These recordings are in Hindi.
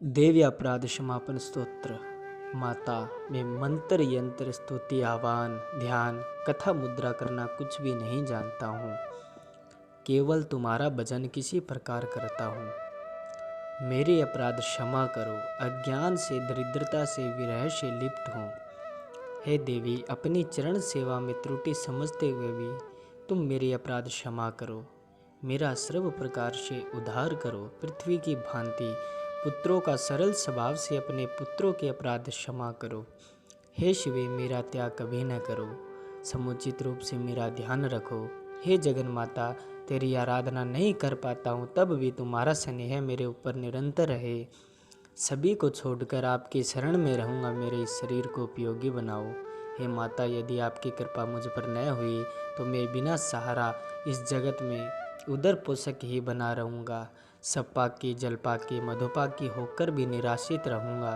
देवी अपराध क्षमापन स्तोत्र। माता, मैं मंत्र यंत्र स्तुति आह्वान ध्यान कथा मुद्रा करना कुछ भी नहीं जानता हूँ। केवल तुम्हारा भजन किसी प्रकार करता हूँ। मेरे अपराध क्षमा करो, अज्ञान से दरिद्रता से विरह से लिप्त हूँ। हे देवी, अपनी चरण सेवा में त्रुटि समझते हुए भी तुम मेरे अपराध क्षमा करो। मेरा सर्व प्रकार से उद्धार करो। पृथ्वी की भांति पुत्रों का सरल स्वभाव से अपने पुत्रों के अपराध क्षमा करो। हे शिवे, मेरा त्याग कभी न करो, समुचित रूप से मेरा ध्यान रखो। हे जगन माता, तेरी आराधना नहीं कर पाता हूँ तब भी तुम्हारा स्नेह मेरे ऊपर निरंतर रहे। सभी को छोड़कर आपकी शरण में रहूँगा, मेरे इस शरीर को उपयोगी बनाओ। हे माता, यदि आपकी कृपा मुझ पर न हुई तो मैं बिना सहारा इस जगत में उदर पोषक ही बना रहूँगा। सपाकी जलपाकी मधुपाकी होकर भी निराशित रहूँगा।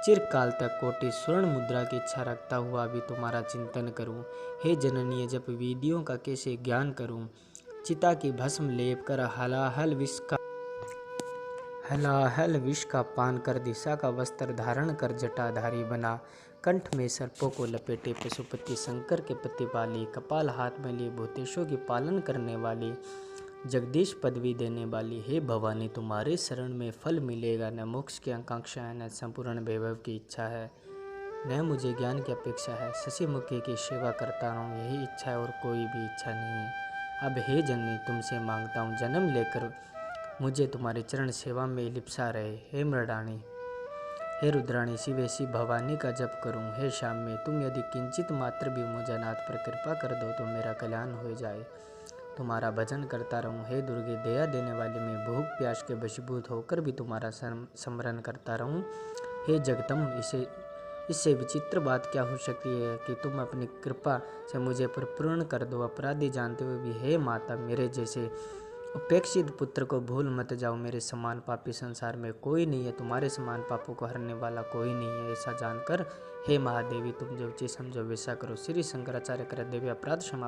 चिरकाल तक कोटि स्वर्ण मुद्रा की इच्छा रखता हुआ भी तुम्हारा चिंतन करूं। हे जननी, जप विधियों का कैसे ज्ञान करूं। चिता की भस्म लेप कर हलाहल विष का पान कर, दिशा का वस्त्र धारण कर जटाधारी बना। कंठ में सर्पों को लपेटे पशुपति शंकर के पति वाली, कपाल हाथ में लिए भूतेशों की पालन करने वाली, जगदीश पदवी देने वाली। हे भवानी, तुम्हारे शरण में फल मिलेगा। न मोक्ष की आकांक्षा है, न संपूर्ण वैभव की इच्छा है, न मुझे ज्ञान की अपेक्षा है। शशि मुखी की सेवा करता रहूं, यही इच्छा है और कोई भी इच्छा नहीं है। अब हे जननी, तुमसे मांगता हूँ, जन्म लेकर मुझे तुम्हारे चरण सेवा में लिप्सा रहे। हे मृडाणी, हे रुद्राणी, शिवेशी भवानी का जप करूं। हे श्याम में, तुम यदि किंचित मात्र भी मुझ अनाथ पर कृपा कर दो तो मेरा कल्याण हो जाए। तुम्हारा भजन करता रहूं। हे दुर्गे, दया देने वाली, मैं भूख प्यास के वशीभूत होकर भी तुम्हारा स्मरण करता रहूं। हे जगदम्ब, इससे विचित्र बात क्या हो सकती है कि तुम अपनी कृपा से मुझे परिपूर्ण कर दो, अपराधी जानते हुए भी। हे माता, मेरे जैसे उपेक्षित पुत्र को भूल मत जाओ। मेरे समान पापी संसार में कोई नहीं है, तुम्हारे समान पापों को हरने वाला कोई नहीं है, ऐसा जानकर हे महादेवी, तुम जो उचित समझो वैसा करो। श्री शंकराचार्य कर देवी अपराध क्षमा।